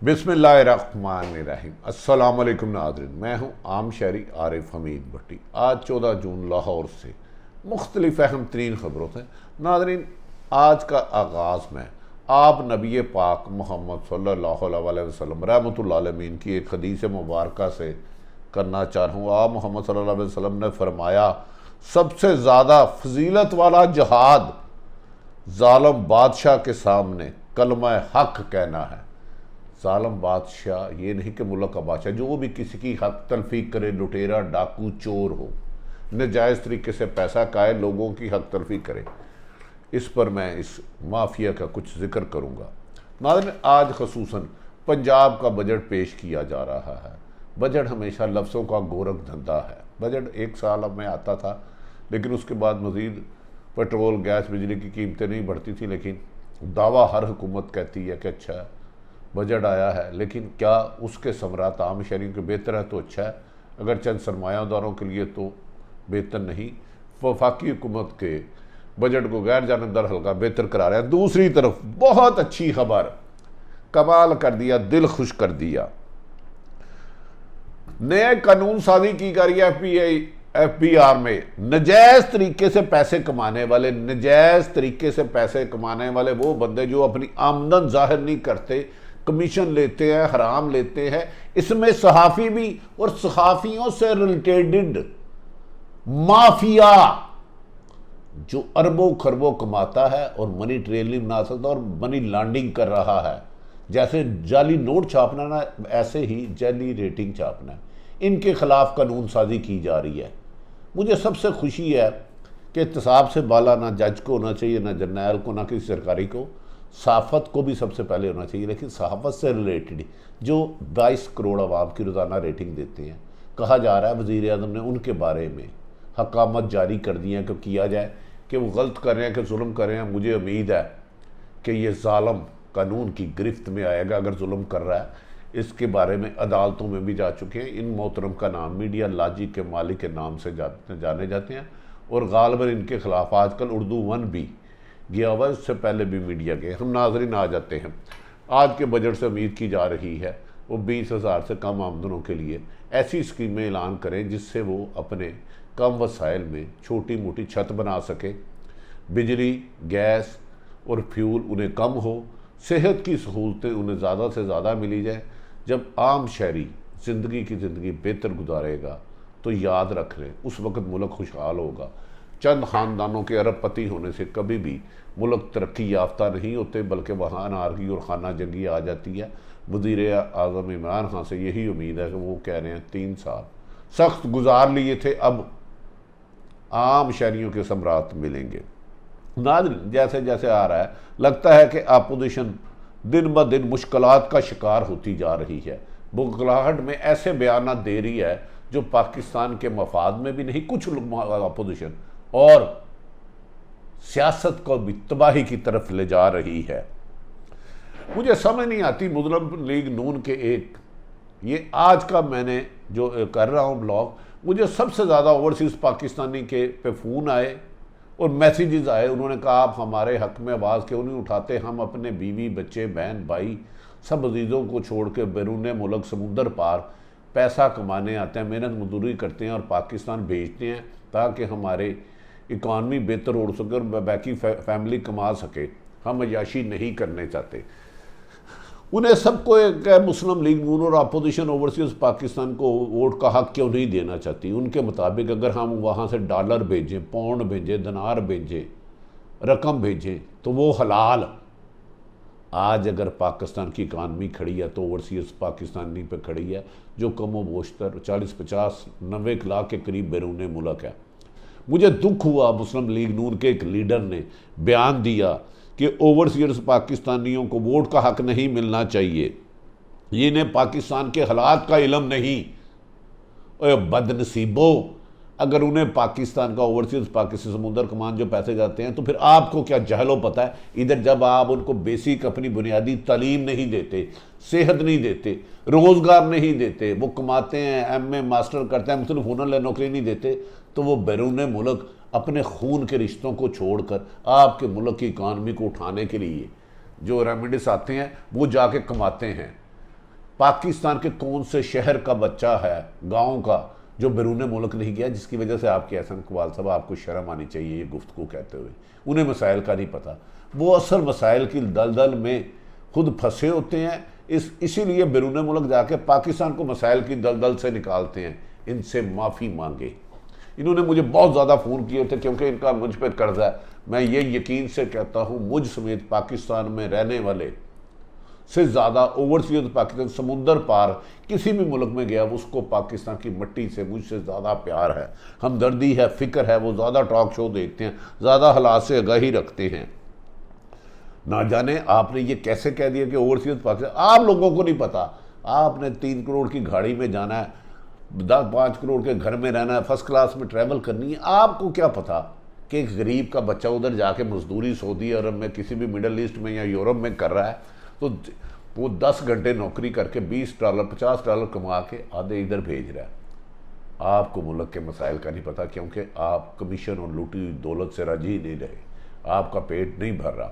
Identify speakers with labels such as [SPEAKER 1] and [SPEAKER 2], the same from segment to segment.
[SPEAKER 1] बिस्मिल्लाहिर्रहमानिर्रहीम। अस्सलाम वालेकुम नाज़रीन, मैं हूँ आम शहरी आरिफ हमीद भट्टी। आज 14 जून लाहौर से मुख्तलिफ अहम तरीन ख़बरों से नाज़रीन, आज का आगाज़ में आप नबी पाक मोहम्मद सल्लल्लाहु अलैहि वसल्लम रहमतुल्लिल आलमीन की एक हदीस मुबारका से करना चाह रहा हूँ। आप मोहम्मद सल्लल्लाहु अलैहि वसल्लम ने फरमाया, सबसे ज़्यादा फजीलत वाला जहाद ज़ालिम बादशाह के सामने कलमा हक़ कहना है। ज़ालिम बादशाह ये नहीं कि मुल्क का बादशाह, जो भी किसी की हक तलफी करे, लुटेरा डाकू चोर हो, नजायज़ तरीके से पैसा खाए, लोगों की हक तलफी करे। इस पर मैं इस माफिया का कुछ जिक्र करूँगा। नाज़रीन, आज खसूसन पंजाब का बजट पेश किया जा रहा है। बजट हमेशा लफ्ज़ों का गोरख धंधा है। बजट एक साल में आता था, लेकिन उसके बाद मज़ीद पेट्रोल, गैस, बिजली की कीमतें नहीं बढ़ती थी। लेकिन दावा हर हुकूमत कहती है कि अच्छा बजट आया है, लेकिन क्या उसके समरात आम शहरियों के बेहतर है तो अच्छा है, अगर चंद सरमायादारों के लिए तो बेहतर नहीं। वफाकी हुकूमत के बजट को गैर जानबदार हल्का बेहतर करा रहा है। दूसरी तरफ बहुत अच्छी खबर, कमाल कर दिया, दिल खुश कर दिया। नए कानून साजी की जा रही है FBR में। नजायज़ तरीके से पैसे कमाने वाले, नजायज़ तरीके से पैसे कमाने वाले वो बंदे जो अपनी आमदन जाहिर नहीं करते, कमीशन लेते हैं, हराम लेते हैं, इसमें सहाफ़ी भी और सहाफ़ियों से रिलेटेड माफिया जो अरबों खरबों कमाता है और मनी ट्रेल नहीं बना सकता और मनी लॉन्ड्रिंग कर रहा है। जैसे जाली नोट छापना ना, ऐसे ही जाली रेटिंग छापना, इनके खिलाफ कानून साजी की जा रही है। मुझे सबसे खुशी है कि एहतसाब से बाला ना जज को होना चाहिए, ना जर्नैल को, ना किसी सरकारी को, सहाफ़त को भी सबसे पहले होना चाहिए। लेकिन सहाफ़त से रिलेटेड जो 22 करोड़ आवाम की रोज़ाना रेटिंग देते हैं, कहा जा रहा है वज़ीर आज़म ने उनके बारे में हकामत जारी कर दी है कि किया जाए, कि वो गलत कर रहे हैं कि जुल्म कर रहे हैं। मुझे उम्मीद है कि ये ज़ालिम कानून की गिरफ्त में आएगा अगर जुल्म कर रहा है। इसके बारे में अदालतों में भी जा चुके हैं। इन मोहतरम का नाम मीडिया लाजी के मालिक के नाम से जाने जाते हैं और गालिबन इनके खिलाफ आजकल उर्दू 1 भी गया हुआ, इससे पहले भी मीडिया गए। हम नाजरीन आ जाते हैं। आज के बजट से उम्मीद की जा रही है वो 20,000 से कम आमदनों के लिए ऐसी स्कीमें ऐलान करें जिससे वो अपने कम वसाइल में छोटी मोटी छत बना सके, बिजली, गैस और फ्यूल उन्हें कम हो, सेहत की सहूलतें उन्हें ज़्यादा से ज़्यादा मिली जाए। जब आम शहरी ज़िंदगी बेहतर गुजारेगा तो याद रख लें उस वक़्त मुल्क खुशहाल होगा। चंद ख़ानदानों के अरबपति होने से कभी भी मुल्क तरक्की याफ्ता नहीं होते, बल्कि वहाँ अनारकी और खाना जंगी आ जाती है। वज़ीर आज़म इमरान खान से यही उम्मीद है कि वो कह रहे हैं 3 साल सख्त गुजार लिए थे, अब आम शहरियों के समरात मिलेंगे। नाज़रीन, जैसे जैसे आ रहा है लगता है कि अपोजिशन दिन ब दिन मुश्किलात का शिकार होती जा रही है। बुगलाहट में ऐसे बयान दे रही है जो पाकिस्तान के मफाद में भी नहीं, कुछ अपोजिशन, और सियासत को भी तबाही की तरफ ले जा रही है। मुझे समझ नहीं आती मुस्लिम लीग नून के एक ये आज का मैंने जो कर रहा हूँ ब्लॉग, मुझे सबसे ज़्यादा ओवरसीज़ पाकिस्तानी के पे फ़ोन आए और मैसेजेस आए। उन्होंने कहा आप हमारे हक में आवाज़ क्यों नहीं उठाते, हम अपने बीवी बच्चे बहन भाई सब अजीज़ों को छोड़ के बैरून मुल्क समुंदर पार पैसा कमाने आते हैं, मेहनत मजदूरी करते हैं और पाकिस्तान भेजते हैं ताकि हमारे इकॉनमी बेहतर हो सके और बाकी फैमिली कमा सके। हम अयाशी नहीं करने चाहते। उन्हें सबको एक मुस्लिम लीग नून और अपोजिशन ओवरसीज़ पाकिस्तान को वोट का हक क्यों नहीं देना चाहती। उनके मुताबिक अगर हम वहाँ से डॉलर भेजें, पाउंड भेजें, दिनार भेजें, रकम भेजें तो वो हलाल। आज अगर पाकिस्तान की इकानमी खड़ी है तो ओवरसीज़ पाकिस्तानी पे खड़ी है, जो कम व बेशतर 40-50-90 लाख के करीब बैरून मुल्क है। मुझे दुख हुआ मुस्लिम लीग नून के एक लीडर ने बयान दिया कि ओवरसीयर्स पाकिस्तानियों को वोट का हक नहीं मिलना चाहिए, ये इन्हें पाकिस्तान के हालात का इल्म नहीं। और बदनसीबो, अगर उन्हें पाकिस्तान का ओवरसीज पाकिस्तान समुंदर कमान जो पैसे जाते हैं तो फिर आपको क्या जहलो पता है। इधर जब आप उनको बेसिक अपनी बुनियादी तालीम नहीं देते, सेहत नहीं देते, रोज़गार नहीं देते, वो कमाते हैं, MA मास्टर करते हैं, मुख्तलिफ हुनर नौकरी नहीं देते, तो वो बैरून मुल्क अपने खून के रिश्तों को छोड़कर आपके मुल्क की इकानमी को उठाने के लिए जो रेमेडीज आते हैं वो जाके कमाते हैं। पाकिस्तान के कौन से शहर का बच्चा है, गांव का, जो बैरून मुल्क नहीं गया, जिसकी वजह से आपके एहसन इकबाल साहब आपको शर्म आनी चाहिए ये गुफ्तगू कहते हुए। उन्हें मसाइल का नहीं पता, वो असल मसाइल की दलदल में खुद फंसे होते हैं, इसीलिए बैरून मुल्क जाके पाकिस्तान को मसाइल की दलदल से निकालते हैं। इनसे माफ़ी मांगे। इन्होंने मुझे बहुत ज़्यादा फ़ोन किए थे क्योंकि इनका मुझ पर कर्जा है। मैं ये यकीन से कहता हूँ, मुझ समेत पाकिस्तान में रहने वाले से ज़्यादा ओवरसीज पाकिस्तान समुंदर पार किसी भी मुल्क में गया, उसको पाकिस्तान की मिट्टी से मुझसे ज़्यादा प्यार है, हमदर्दी है, फ़िक्र है। वो ज़्यादा टॉक शो देखते हैं, ज़्यादा हालात से आगाही रखते हैं। ना जाने आपने ये कैसे कह दिया कि ओवरसीज पाकिस्तान, आप लोगों को नहीं पता। आपने 3 करोड़ की गाड़ी में जाना है, 5 करोड़ के घर में रहना है, फर्स्ट क्लास में ट्रैवल करनी है। आपको क्या पता कि एक गरीब का बच्चा उधर जाके मजदूरी सऊदी अरब में, किसी भी मिडल ईस्ट में या यूरोप में कर रहा है, तो वो 10 घंटे नौकरी करके $20 $50 कमा के आधे इधर भेज रहा है। आपको मुल्क के मसाइल का नहीं पता क्योंकि आप कमीशन और लूटी हुई दौलत से राजी नहीं रहे, आपका पेट नहीं भर रहा।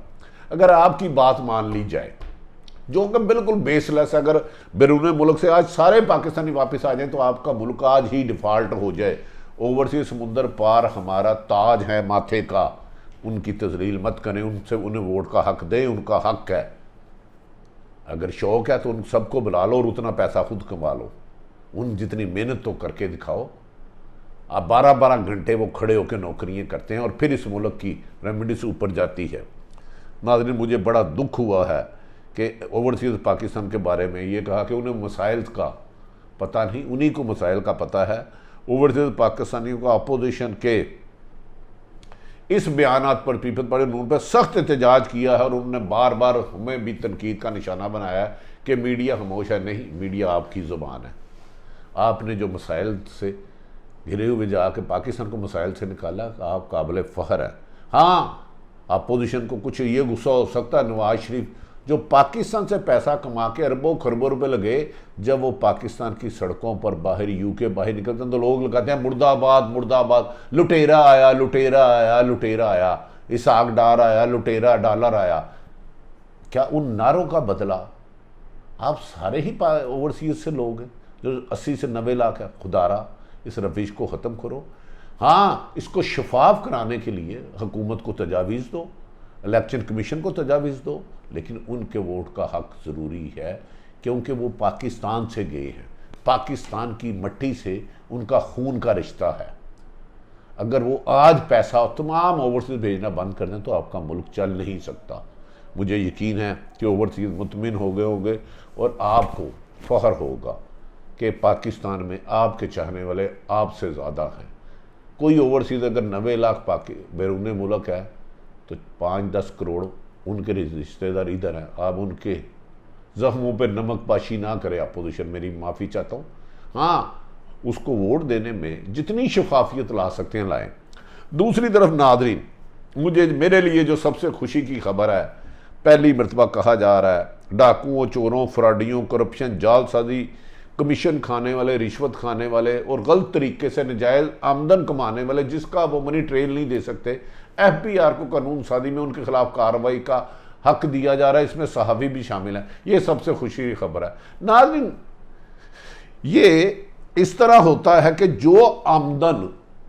[SPEAKER 1] अगर आपकी बात मान ली जाए, जो कि बिल्कुल बेसलेस है, अगर बैरून मुल्क से आज सारे पाकिस्तानी वापस आ जाएं तो आपका मुल्क आज ही डिफ़ॉल्ट हो जाए। ओवरसीज समुंदर पार हमारा ताज है माथे का, उनकी तजलील मत करें, उनसे उन्हें वोट का हक दें, उनका हक है। अगर शौक है तो उन सबको बुला लो और उतना पैसा खुद कमा लो, उन जितनी मेहनत तो करके दिखाओ। आप 12-12 घंटे वो खड़े होकर नौकरियां करते हैं और फिर इस मुल्क की रेमिडीज ऊपर जाती है। नाज़रीन, मुझे बड़ा दुख हुआ है कि ओवरसीज पाकिस्तान के बारे में ये कहा कि उन्हें मसाइल का पता नहीं, उन्हीं को मसाइल का पता है। ओवरसीज पाकिस्तानियों का अपोजिशन के इस बयानात पर पीपल्स पार्टी नून पर सख्त एहतजाज किया है और उन्होंने बार बार हमें भी तनकीद का निशाना बनाया है कि मीडिया खामोश है। नहीं, मीडिया आपकी ज़ुबान है। आपने जो मसाइल से घिरे हुए जाके पाकिस्तान को मसाइल से निकाला, आप काबिल फ़ख्र है। हाँ, अपोजिशन को कुछ ये गुस्सा हो सकता है, नवाज शरीफ जो पाकिस्तान से पैसा कमा के अरबों खरबों रुपए लगे, जब वो पाकिस्तान की सड़कों पर बाहर यूके बाहर निकलते हैं तो लोग लगाते हैं मुर्दाबाद मुर्दाबाद, लुटेरा आया लुटेरा आया लुटेरा आया, इसहाक डार आया लुटेरा डॉलर आया। क्या उन नारों का बदला आप सारे ही ओवरसीज से लोग हैं जो 80 से 90 लाख है? खुदारा इस रविश को ख़त्म करो। हाँ, इसको शफाफ कराने के लिए हुकूमत को तजावीज़ दो, इलेक्शन कमीशन को तजावीज़ दो, लेकिन उनके वोट का हक ज़रूरी है क्योंकि वो पाकिस्तान से गए हैं, पाकिस्तान की मट्टी से उनका खून का रिश्ता है। अगर वो आज पैसा तमाम ओवरसीज भेजना बंद कर दें तो आपका मुल्क चल नहीं सकता। मुझे यकीन है कि ओवरसीज मुतमिन हो गए होंगे और आपको फ़ख्र होगा कि पाकिस्तान में आपके चाहने वाले आपसे ज़्यादा हैं। कोई ओवरसीज अगर 90 लाख बैरून मुल्क है तो 5-10 करोड़ उनके रिश्तेदार इधर हैं। आप उनके ज़ख्मों पर नमक पाशी ना करें। अपोजिशन, मेरी माफ़ी चाहता हूँ। हाँ, उसको वोट देने में जितनी शफाफियत ला सकते हैं लाएं। दूसरी तरफ नाज़रीन, मेरे लिए जो सबसे खुशी की खबर है, पहली मरतबा कहा जा रहा है डाकुओं, चोरों, फ्रॉडियों, करप्शन, जालसाजी, कमीशन खाने वाले, रिश्वत खाने वाले और गलत तरीके से नजायज़ आमदन कमाने वाले, जिसका वो मनी ट्रेल नहीं दे सकते, FBR को कानून साजी में उनके खिलाफ कार्रवाई का हक दिया जा रहा है। इसमें सहाफ़ी भी शामिल है। ये सबसे खुशी की खबर है। नाज़रीन, ये इस तरह होता है कि जो आमदन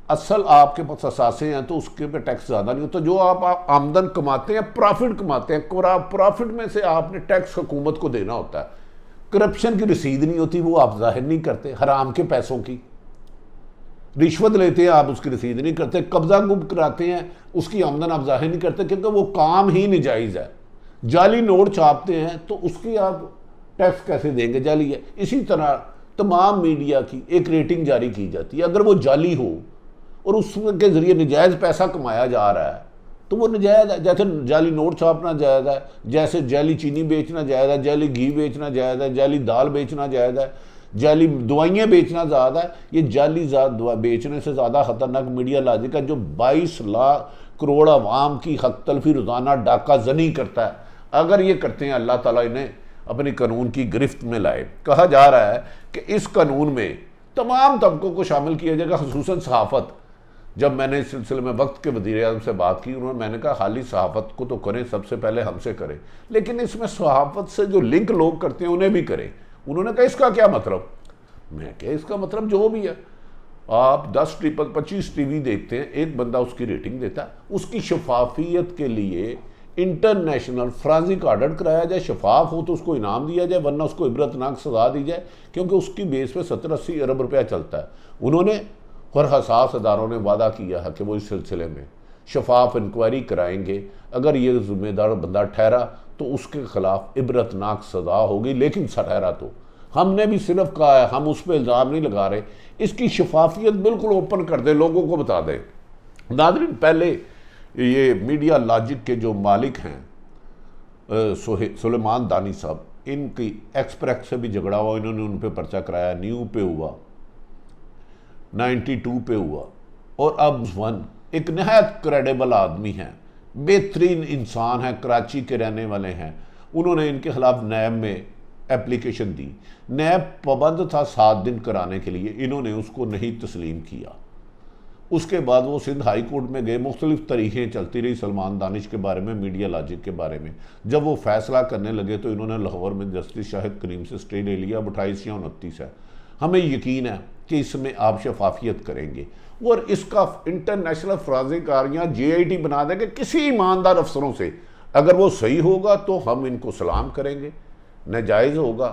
[SPEAKER 1] असल आपके पास असासे हैं तो उसके पे टैक्स ज़्यादा नहीं होता। जो आप आमदन कमाते हैं, प्रॉफिट कमाते हैं, प्रॉफिट में से आपने टैक्स हुकूमत को देना होता है। करप्शन की रसीद नहीं होती, वो आप जाहिर नहीं करते। हराम के पैसों की रिश्वत लेते हैं, आप उसकी रसीद नहीं करते। कब्जा गुम कराते हैं, उसकी आमदन आप जाहिर नहीं करते क्योंकि वो काम ही नाजायज़ है। जाली नोट छापते हैं तो उसकी आप टैक्स कैसे देंगे? जाली है। इसी तरह तमाम मीडिया की एक रेटिंग जारी की जाती है। अगर वो जाली हो और उसके ज़रिए नजायज़ पैसा कमाया जा रहा है तो वो नजायज़ है। जैसे जाली नोट छापना जायज़ है, जैसे जाली चीनी बेचना जायज़ है, जाली घी बेचना जायज़ है, जाली दाल बेचना जायज़ है, जाली दवाइयाँ बेचना ज़्यादा है। ये जाली बेचने से ज़्यादा ख़तरनाक मीडिया लॉजिक है जो 22 लाख करोड़ आवाम की हक तलफी रोज़ाना डाका जनी करता है। अगर ये करते हैं, अल्लाह ताला इन्हें अपनी कानून की गिरफ्त में लाए। कहा जा रहा है कि इस कानून में तमाम तबकों को शामिल किया जाएगा, खुसूसन सहाफ़त। जब मैंने इस सिलसिले में वक्त के वज़ीर-ए-आज़म से बात की, मैंने कहा खाली सहाफ़त को तो करें, सबसे पहले हमसे करें, लेकिन इसमें सहाफ़त से जो लिंक लोग करते हैं उन्हें भी करें। उन्होंने कहा इसका क्या मतलब? मैं क्या इसका मतलब जो भी है, आप 10 ट्रिपल 25 टीवी देखते हैं, एक बंदा उसकी रेटिंग देता है, उसकी शफाफियत के लिए इंटरनेशनल फॉरेंसिक ऑडिट कराया जाए, शफाफ हो तो उसको इनाम दिया जाए, वरना उसको इबरतनाक सजा दी जाए, क्योंकि उसकी बेस पे 70-80 अरब रुपया चलता है। उन्होंने और हसास अदारों ने वादा किया है कि वो इस सिलसिले में शफाफ इंक्वायरी कराएंगे, अगर ये जिम्मेदार बंदा ठहरा तो उसके खिलाफ इबरतनाक सजा होगी। लेकिन ठहरा तो हमने भी सिर्फ कहा है, हम उस पर इल्ज़ाम नहीं लगा रहे, इसकी शफाफियत बिल्कुल ओपन कर दे, लोगों को बता दे। नाज़रीन, पहले ये मीडिया लॉजिक के जो मालिक हैं सुलेमान दानी साहब, इनकी एक्सप्रेस से भी झगड़ा हुआ, इन्होंने उन पर पर्चा कराया, न्यू पे हुआ, 92 पे हुआ, और अब वन एक नहायत क्रेडिबल आदमी है, बेहतरीन इंसान है, कराची के रहने वाले हैं। उन्होंने इनके खिलाफ नैब में एप्लीकेशन दी, नैब पाबंद था 7 दिन कराने के लिए, इन्होंने उसको नहीं तस्लीम किया। उसके बाद वो सिंध हाई कोर्ट में गए, मुख्तलिफ तरीक़ें चलती रही सलमान दानिश के बारे में, मीडिया लॉजिक के बारे में। जब वो फैसला करने लगे तो इन्होंने लाहौर में जस्टिस शाहिद करीम से स्टे ले लिया। अब 28 या 29 है। हमें यकीन है कि इसमें आप शफाफियत करेंगे और इसका इंटरनेशनल फॉरेंसिक या JIT बना देंगे किसी ईमानदार अफसरों से। अगर वो सही होगा तो हम इनको सलाम करेंगे, नाजायज़ होगा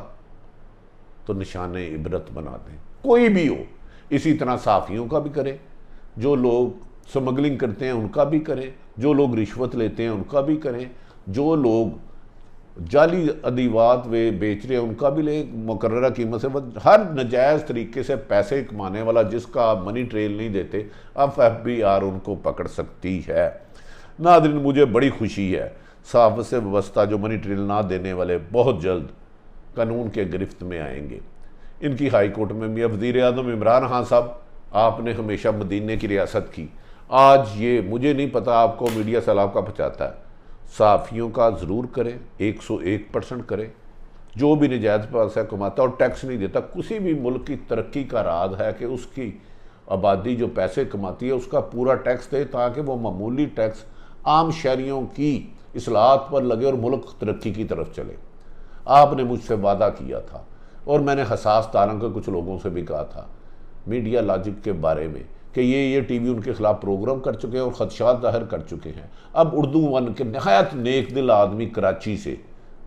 [SPEAKER 1] तो निशान इबरत बना दें, कोई भी हो। इसी तरह साफ़ियों का भी करें, जो लोग स्मगलिंग करते हैं उनका भी करें, जो लोग रिश्वत लेते हैं उनका भी करें, जो लोग जाली अदीवात वे बेच रहे हैं उनका भी लें मुकर्ररा कीमत से। हर नाजायज़ तरीके से पैसे कमाने वाला जिसका आप मनी ट्रेल नहीं देते, अब FBI उनको पकड़ सकती है। नाज़रीन, मुझे बड़ी खुशी है, साफ से व्यवस्था जो मनी ट्रेल ना देने वाले बहुत जल्द कानून के गिरफ्त में आएंगे। इनकी हाई कोर्ट में भी वज़ीर आज़म इमरान खान साहब, आपने हमेशा मदीने की रियासत की, आज ये मुझे नहीं पता आपको मीडिया सैलाब का बचाता है। साफ़ियों का ज़रूर करें, 101% करें। जो भी नजायज़ पैसा कमाता और टैक्स नहीं देता, किसी भी मुल्क की तरक्की का राज है कि उसकी आबादी जो पैसे कमाती है उसका पूरा टैक्स दे, ताकि वो मामूली टैक्स आम शहरियों की इस्लाहत पर लगे और मुल्क तरक्की की तरफ चले। आपने मुझसे वादा किया था और मैंने हसास तारों के कुछ लोगों से भी कहा था मीडिया लॉजिक के बारे में कि ये टीवी उनके खिलाफ प्रोग्राम कर चुके हैं और खदशात जाहिर कर चुके हैं। अब उर्दू वन के नहायत नेक दिल आदमी कराची से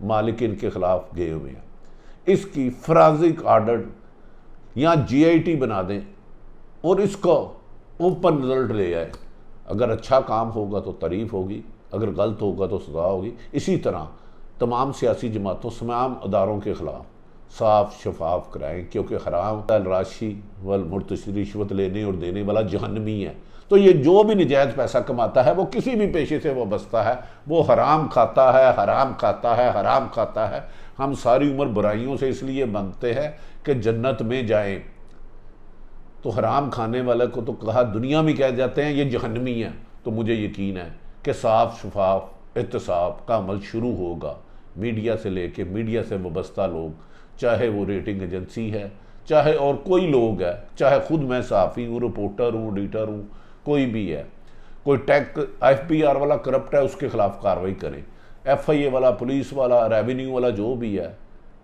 [SPEAKER 1] मालिक इनके खिलाफ गए हुए हैं, इसकी फॉरेंसिक ऑडिट या JIT बना दें और इसको ओपन रिजल्ट ले आए। अगर अच्छा काम होगा तो तारीफ होगी, अगर गलत होगा तो सजा होगी। इसी तरह तमाम सियासी जमातों तमाम अदारों के खिलाफ साफ शफाफ कराएं, क्योंकि हराम राशि वल मुर्तशी रिश्वत लेने और देने वाला जहन्नमी है। तो ये जो भी नजायज़ पैसा कमाता है वो किसी भी पेशे से वाबस्ता है, वो हराम खाता है, हराम खाता है, हराम खाता है। हम सारी उम्र बुराइयों से इसलिए बनते हैं कि जन्नत में जाएं, तो हराम खाने वाले को तो कहा दुनिया में कह जाते हैं ये जहन्नमी है। तो मुझे यकीन है कि साफ शफाफ एहतसाब का अमल शुरू होगा। मीडिया से लेके मीडिया से वाबस्ता लोग, चाहे वो रेटिंग एजेंसी है, चाहे और कोई लोग है, चाहे खुद मैं साफ़ी हूँ, रिपोर्टर हूँ, एडिटर हूँ, कोई भी है, कोई टैक FBR वाला करप्ट है उसके खिलाफ कार्रवाई करें, FIA वाला, पुलिस वाला, रेवेन्यू वाला जो भी है,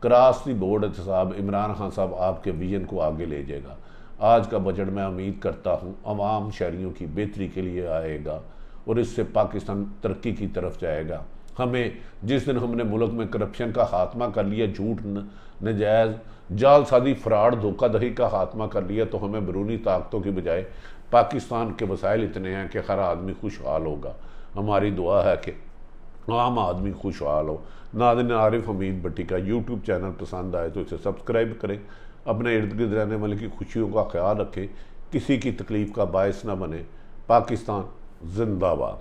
[SPEAKER 1] क्रॉस दी बोर्ड एहतसाब इमरान खान साहब आपके विजन को आगे ले जाएगा। आज का बजट मैं उम्मीद करता हूँ अवाम शहरियों की बेहतरी के लिए आएगा और इससे पाकिस्तान तरक्की की तरफ जाएगा। हमें जिस दिन हमने मुल्क में करप्शन का खात्मा कर लिया, झूठ नजायज़ जालसाजी फ्रॉड धोखाधड़ी का खात्मा कर लिया, तो हमें बैरूनी ताकतों की बजाय पाकिस्तान के वसाइल इतने हैं कि हर आदमी खुशहाल होगा। हमारी दुआ है कि आम आदमी खुशहाल हो। नाज़रीन, आरिफ हमीद भट्टी का यूट्यूब चैनल पसंद आए तो इसे सब्सक्राइब करें, अपने इर्द गिर्द रहने वाले की खुशियों का ख्याल रखें, किसी की तकलीफ़ का बायस न बने। पाकिस्तान जिंदाबाद।